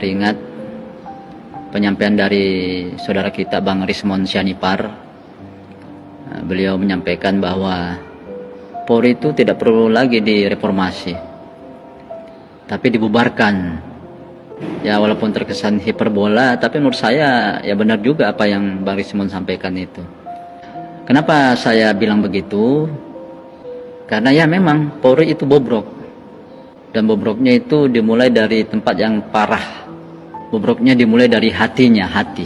Ingat penyampaian dari saudara kita Bang Rismon Sianipar. Beliau menyampaikan bahwa Polri itu tidak perlu lagi direformasi, tapi dibubarkan. Ya walaupun terkesan hiperbola, tapi menurut saya ya benar juga apa yang Bang Rismon sampaikan itu. Kenapa saya bilang begitu? Karena ya memang Polri itu bobrok, dan bobroknya itu dimulai dari tempat yang parah. Bobroknya dimulai dari hatinya, hati.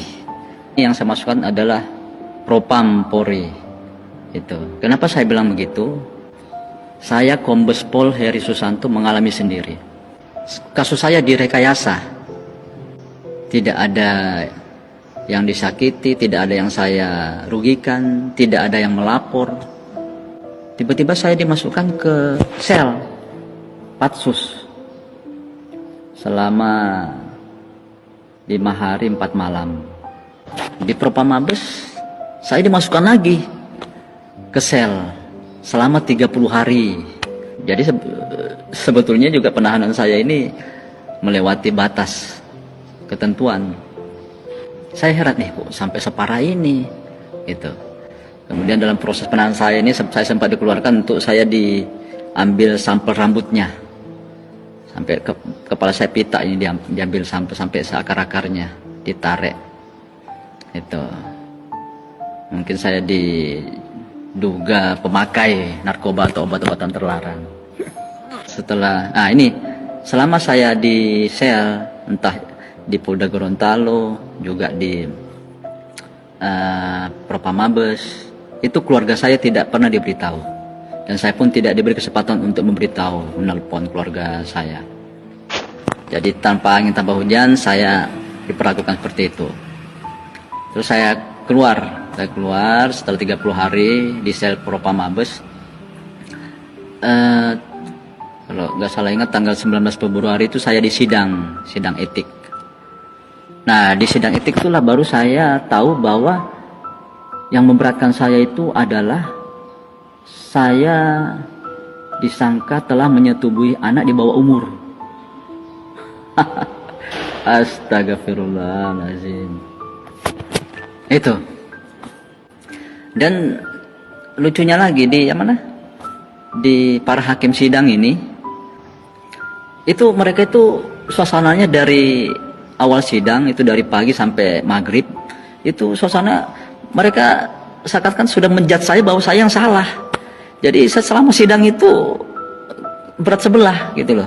Yang saya masukkan adalah Propam Polri. Itu. Kenapa saya bilang begitu? Saya Kombes Pol Heri Susanto mengalami sendiri. Kasus saya direkayasa. Tidak ada yang disakiti, tidak ada yang saya rugikan, tidak ada yang melapor. Tiba-tiba saya dimasukkan ke sel Patsus selama 5 hari 4 malam. Di Propam Mabes saya dimasukkan lagi ke sel selama 30 hari. Jadi sebetulnya juga penahanan saya ini melewati batas ketentuan. Saya heran nih kok sampai separah ini gitu. Kemudian dalam proses penahanan saya ini saya sempat dikeluarkan untuk saya diambil sampel rambutnya. Sampai kepala saya pita ini diambil sampai seakar-akarnya, ditarik. Itu. Mungkin saya diduga pemakai narkoba atau obat-obatan terlarang. Selama saya di sel, entah di Polda Gorontalo, juga di Propam Mabes, itu keluarga saya tidak pernah diberitahu. Dan saya pun tidak diberi kesempatan untuk memberitahu, menelpon keluarga saya. Jadi tanpa angin tanpa hujan saya diperlakukan seperti itu. Terus saya keluar setelah 30 hari di sel Propam Mabes. Kalau nggak salah ingat tanggal 19 Februari itu saya di sidang etik. Nah di sidang etik itulah baru saya tahu bahwa yang memberatkan saya itu adalah saya disangka telah menyetubuhi anak di bawah umur. Astagfirullahaladzim. Itu. Dan lucunya lagi di para hakim sidang ini, itu mereka itu suasananya dari awal sidang itu dari pagi sampai maghrib, itu suasana mereka seakan-akan sudah menjudge saya bahwa saya yang salah. Jadi selama sidang itu berat sebelah gitu loh.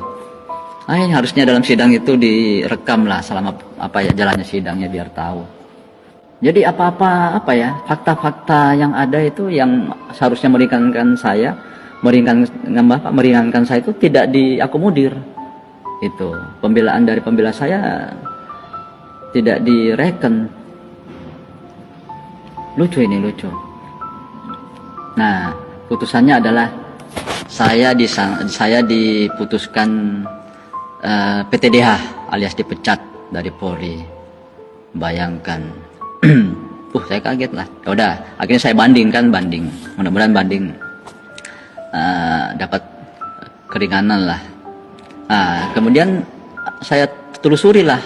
Harusnya dalam sidang itu direkam lah selama jalannya sidangnya biar tahu. Jadi fakta-fakta yang ada itu yang seharusnya meringankan saya itu tidak diakomodir. Itu pembelaan dari pembela saya tidak direken. Lucu. Nah, putusannya adalah saya diputuskan PTDH alias dipecat dari Polri. Bayangkan. Saya kaget lah. Ya udah, akhirnya saya banding. Mudah-mudahan banding dapat keringanan lah. Kemudian saya telusuri lah.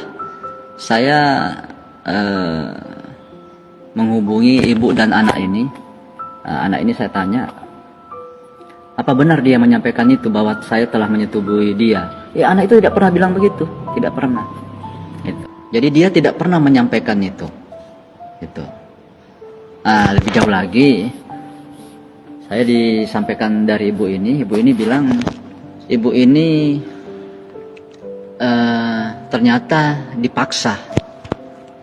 Saya menghubungi ibu dan anak ini. Anak ini saya tanya, apa benar dia menyampaikan itu bahwa saya telah menyetubuhi dia? Anak itu tidak pernah bilang begitu, tidak pernah. Itu. Jadi dia tidak pernah menyampaikan itu. Itu. Lebih jauh lagi, saya disampaikan dari ibu ini bilang, ibu ini ternyata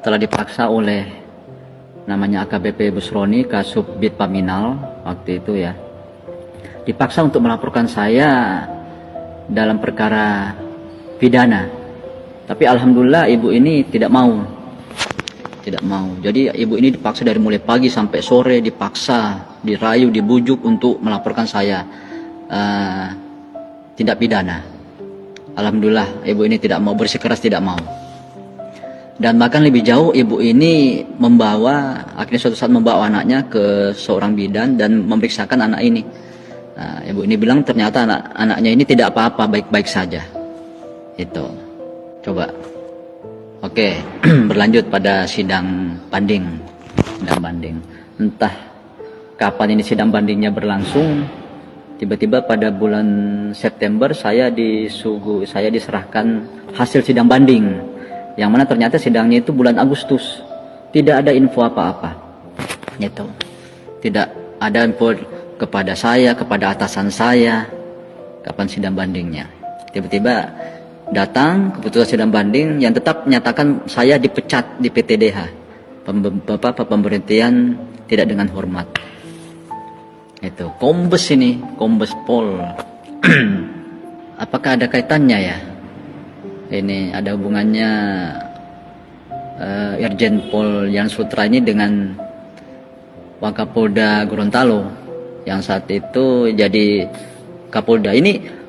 telah dipaksa oleh namanya AKBP Busroni, Kasubdit Paminal waktu itu ya. Dipaksa untuk melaporkan saya dalam perkara pidana. Tapi alhamdulillah ibu ini tidak mau. Jadi ibu ini dipaksa dari mulai pagi sampai sore, dipaksa, dirayu, dibujuk untuk melaporkan saya tindak pidana. Alhamdulillah ibu ini tidak mau, bersikeras tidak mau. Dan bahkan lebih jauh, ibu ini akhirnya suatu saat membawa anaknya ke seorang bidan dan memeriksakan anak ini. Ibu ini bilang ternyata anaknya ini tidak apa-apa, baik-baik saja. Itu. Coba. Oke, berlanjut pada sidang banding. Sidang banding. Entah kapan ini sidang bandingnya berlangsung. Tiba-tiba pada bulan September saya diserahkan hasil sidang banding. Yang mana ternyata sidangnya itu bulan Agustus. Tidak ada info apa-apa. Gitu. Tidak ada info kepada saya, kepada atasan saya kapan sidang bandingnya. Tiba-tiba datang keputusan sidang banding yang tetap menyatakan saya dipecat di PTDH, pemberhentian tidak dengan hormat. Itu Kombes ini, Kombes Pol. Apakah ada kaitannya ya? Ini ada hubungannya Irjen Pol Yan Sutra ini dengan Wakapolda Gorontalo yang saat itu jadi Kapolda. Ini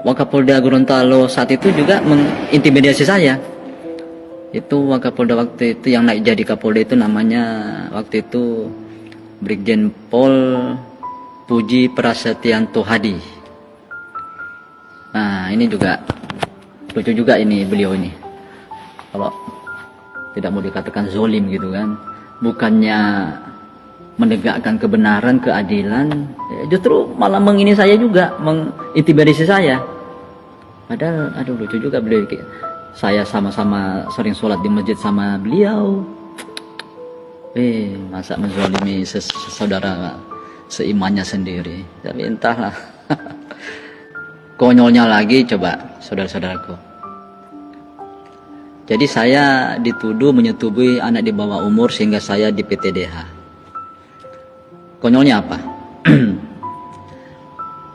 Wakapolda Gorontalo saat itu juga mengintimidasi saya. Itu Wakapolda waktu itu yang naik jadi Kapolda itu namanya waktu itu Brigjen Pol Puji Prasetyanto Hadi. Nah ini juga lucu juga ini beliau ini. Kalau tidak mau dikatakan zolim gitu kan, bukannya menegakkan kebenaran, keadilan, justru malah mengini saya juga, mengintimidasi saya. Padahal aduh lucu juga beliau. Saya sama-sama sering sholat di masjid sama beliau. Masa menzalimi saudara seimannya sendiri. Tapi entahlah. Konyolnya lagi coba saudara-saudaraku. Jadi saya dituduh menyetubui anak di bawah umur sehingga saya di PTDH. Konyolnya apa?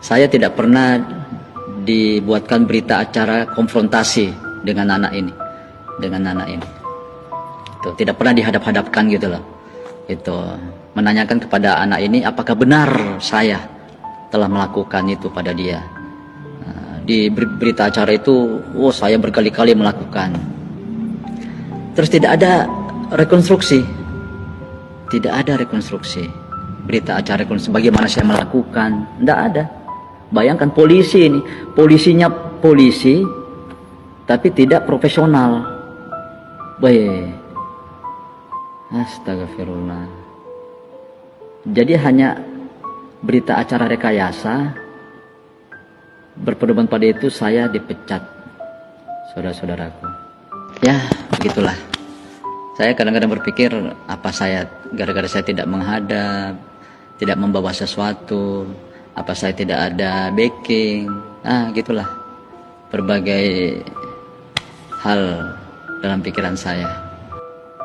Saya tidak pernah dibuatkan berita acara konfrontasi dengan anak ini. Itu tidak pernah dihadap-hadapkan gitu loh. Itu menanyakan kepada anak ini apakah benar saya telah melakukan itu pada dia. Di berita acara itu, saya berkali-kali melakukan. Terus tidak ada rekonstruksi. Tidak ada rekonstruksi. Berita acara rekonstruksi bagaimana saya melakukan. Tidak ada. Bayangkan polisi ini. Polisinya polisi. Tapi tidak profesional. Astagfirullah. Jadi hanya berita acara rekayasa. Berpedoman pada itu saya dipecat. Saudara-saudaraku. Ya begitulah. Saya kadang-kadang berpikir apa saya gara-gara saya tidak menghadap, tidak membawa sesuatu, apa saya tidak ada backing, gitulah berbagai hal dalam pikiran saya.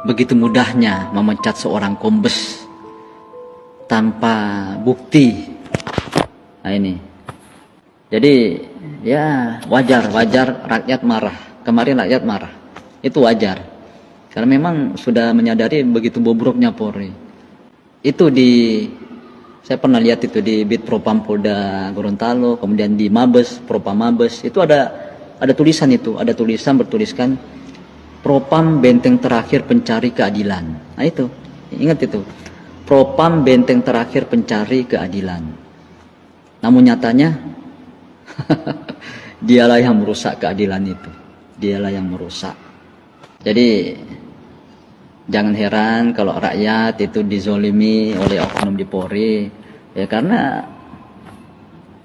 Begitu mudahnya memecat seorang kombes tanpa bukti. Nah ini, jadi ya wajar rakyat marah. Kemarin rakyat marah, itu wajar. Karena memang sudah menyadari begitu bobroknya Polri. Itu saya pernah lihat itu di Bid Propam Polda Gorontalo, kemudian di Mabes, Propam Mabes, itu ada tulisan itu, ada tulisan bertuliskan Propam Benteng Terakhir Pencari Keadilan. Nah itu, ingat itu. Propam Benteng Terakhir Pencari Keadilan. Namun nyatanya dialah yang merusak keadilan itu. Dialah yang merusak. Jadi jangan heran kalau rakyat itu dizolimi oleh oknum di Polri, ya karena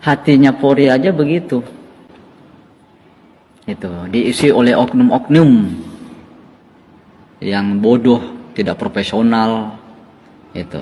hatinya Polri aja begitu. Itu diisi oleh oknum-oknum yang bodoh, tidak profesional, itu.